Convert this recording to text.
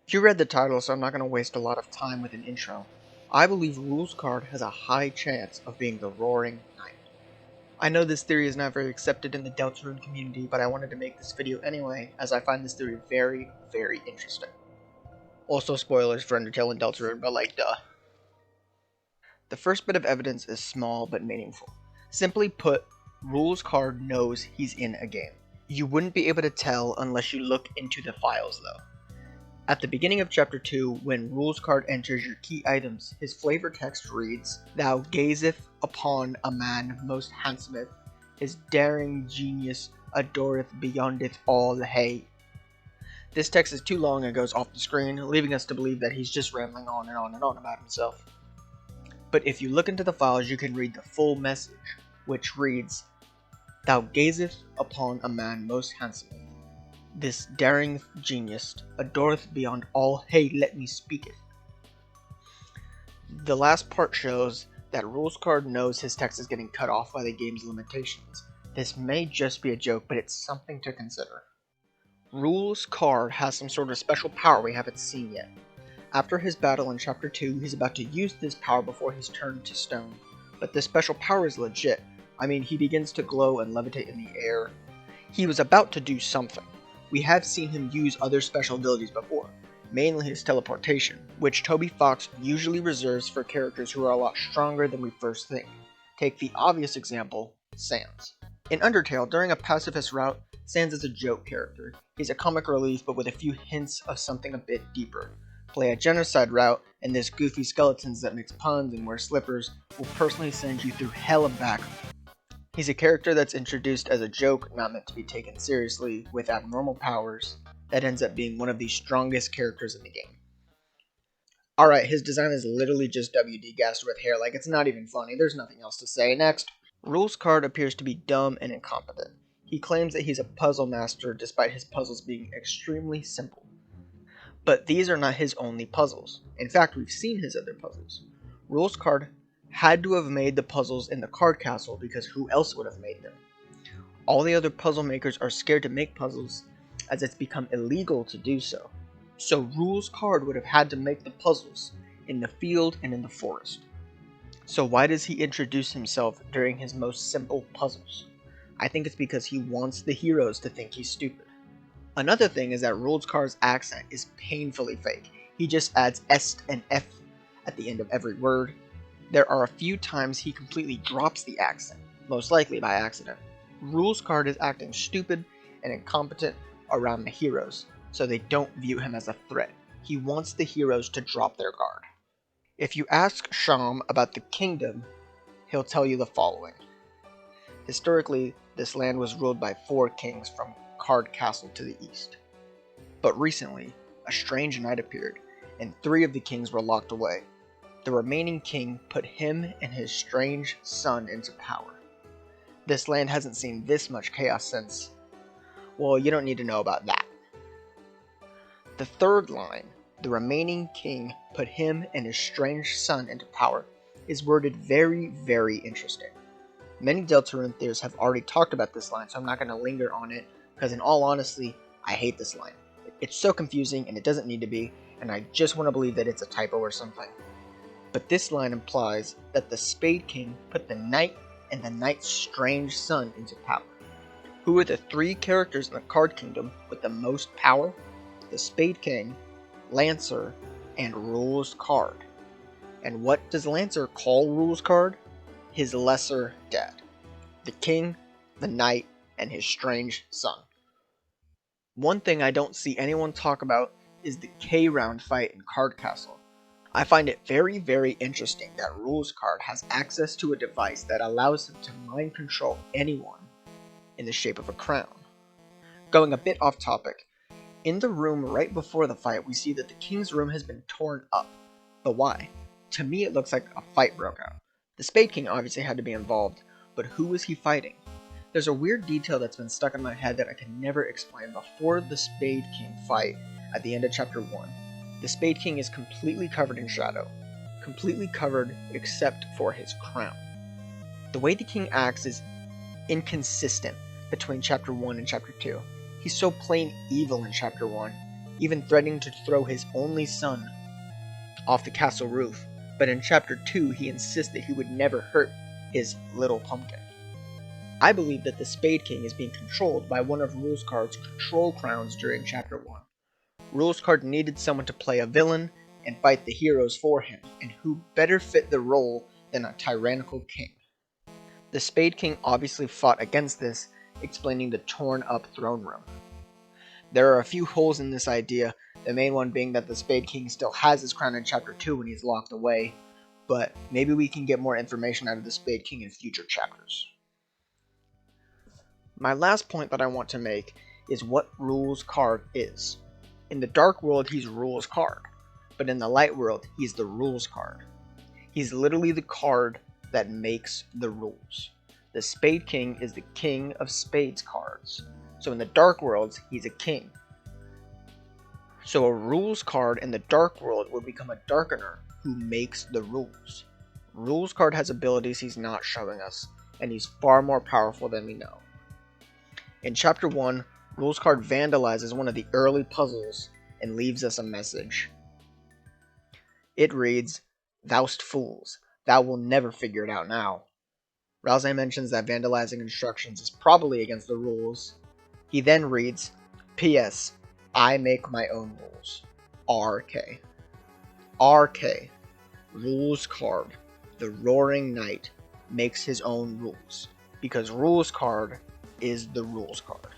You read the title, so I'm not going to waste a lot of time with an intro. I believe Rouxls Kaard has a high chance of being the Roaring Knight. I know this theory is not very accepted in the Deltarune community, but I wanted to make this video anyway, as I find this theory very, very interesting. Also spoilers for Undertale and Deltarune, but duh. The first bit of evidence is small but meaningful. Simply put, Rouxls Kaard knows he's in a game. You wouldn't be able to tell unless you look into the files though. At the beginning of Chapter 2, when Rouxls Kaard enters your key items, his flavor text reads, "Thou gazeth upon a man most handsometh, his daring genius adoreth beyondeth all hate." This text is too long and goes off the screen, leaving us to believe that he's just rambling on and on and on about himself. But if you look into the files, you can read the full message, which reads, "Thou gazeth upon a man most handsometh, this daring genius adoreth beyond all hey let me speaketh." The last part shows that Rouxls Kaard knows his text is getting cut off by the game's limitations. This may just be a joke, but it's something to consider. Rouxls Kaard has some sort of special power we haven't seen yet. After his battle in Chapter 2, he's about to use this power before he's turned to stone. But this special power is legit. I mean, he begins to glow and levitate in the air. He was about to do something. We have seen him use other special abilities before, mainly his teleportation, which Toby Fox usually reserves for characters who are a lot stronger than we first think. Take the obvious example, Sans. In Undertale, during a pacifist route, Sans is a joke character. He's a comic relief but with a few hints of something a bit deeper. Play a genocide route, and this goofy skeletons that makes puns and wears slippers will personally send you through hell and back. He's a character that's introduced as a joke, not meant to be taken seriously, with abnormal powers, that ends up being one of the strongest characters in the game. Alright, his design is literally just WD gassed with hair, it's not even funny, there's nothing else to say. Next. Rouxls Kaard appears to be dumb and incompetent. He claims that he's a puzzle master despite his puzzles being extremely simple. But these are not his only puzzles. In fact, we've seen his other puzzles. Rouxls Kaard had to have made the puzzles in the Kaard Castle because who else would have made them? All the other puzzle makers are scared to make puzzles as it's become illegal to do so. So Rouxls Kaard would have had to make the puzzles in the field and in the forest. So why does he introduce himself during his most simple puzzles? I think it's because he wants the heroes to think he's stupid. Another thing is that Rouxls Kaard's accent is painfully fake. He just adds est and f at the end of every word. There are a few times he completely drops the accent, most likely by accident. Rouxls Kaard is acting stupid and incompetent around the heroes, so they don't view him as a threat. He wants the heroes to drop their guard. If you ask Sham about the kingdom, he'll tell you the following. Historically, this land was ruled by 4 kings from Kaard Castle to the east. But recently, a strange knight appeared, and 3 of the kings were locked away. The remaining king put him and his strange son into power. This land hasn't seen this much chaos since... well, you don't need to know about that. The third line, "the remaining king put him and his strange son into power," is worded very, very interesting. Many Deltarune theorists have already talked about this line, so I'm not going to linger on it, because in all honesty, I hate this line. It's so confusing and it doesn't need to be, and I just want to believe that it's a typo or something. But this line implies that the Spade King put the knight and the knight's strange son into power. Who are the 3 characters in the Kaard Kingdom with the most power? The Spade King, Lancer, and Rouxls Kaard. And what does Lancer call Rouxls Kaard? His lesser dad. The king, the knight, and his strange son. One thing I don't see anyone talk about is the K-round fight in Kaard Castle. I find it very, very interesting that Rouxls Kaard has access to a device that allows him to mind control anyone in the shape of a crown. Going a bit off topic, in the room right before the fight, we see that the king's room has been torn up. But why? To me, it looks like a fight broke out. The Spade King obviously had to be involved, but who was he fighting? There's a weird detail that's been stuck in my head that I can never explain. Before the Spade King fight, at the end of Chapter 1, the Spade King is completely covered in shadow. Completely covered except for his crown. The way the king acts is inconsistent between Chapter 1 and Chapter 2. He's so plain evil in Chapter 1, even threatening to throw his only son off the castle roof, but in Chapter 2 he insists that he would never hurt his little pumpkin. I believe that the Spade King is being controlled by one of Rouxls Kaard's control crowns during Chapter 1. Rouxls Kaard needed someone to play a villain and fight the heroes for him, and who better fit the role than a tyrannical king? The Spade King obviously fought against this, explaining the torn up throne room. There are a few holes in this idea, the main one being that the Spade King still has his crown in Chapter 2 when he's locked away, but maybe we can get more information out of the Spade King in future chapters. My last point that I want to make is what Rouxls Kaard is. In the Dark World, he's Rouxls Kaard, but in the Light World, he's the Rouxls Kaard. He's literally the card that makes the rules. The Spade King is the king of spades cards. So in the Dark Worlds, he's a king. So a Rouxls Kaard in the Dark World would become a Darkener who makes the rules. Rouxls Kaard has abilities he's not showing us, and he's far more powerful than we know. In Chapter 1, Rouxls Kaard vandalizes one of the early puzzles and leaves us a message. It reads, "Thou'st fools, thou will never figure it out now." Rouxls mentions that vandalizing instructions is probably against the rules. He then reads, "P.S. I make my own rules. R.K." R.K. Rouxls Kaard, the Roaring Knight, makes his own rules, because Rouxls Kaard is the Rouxls Kaard.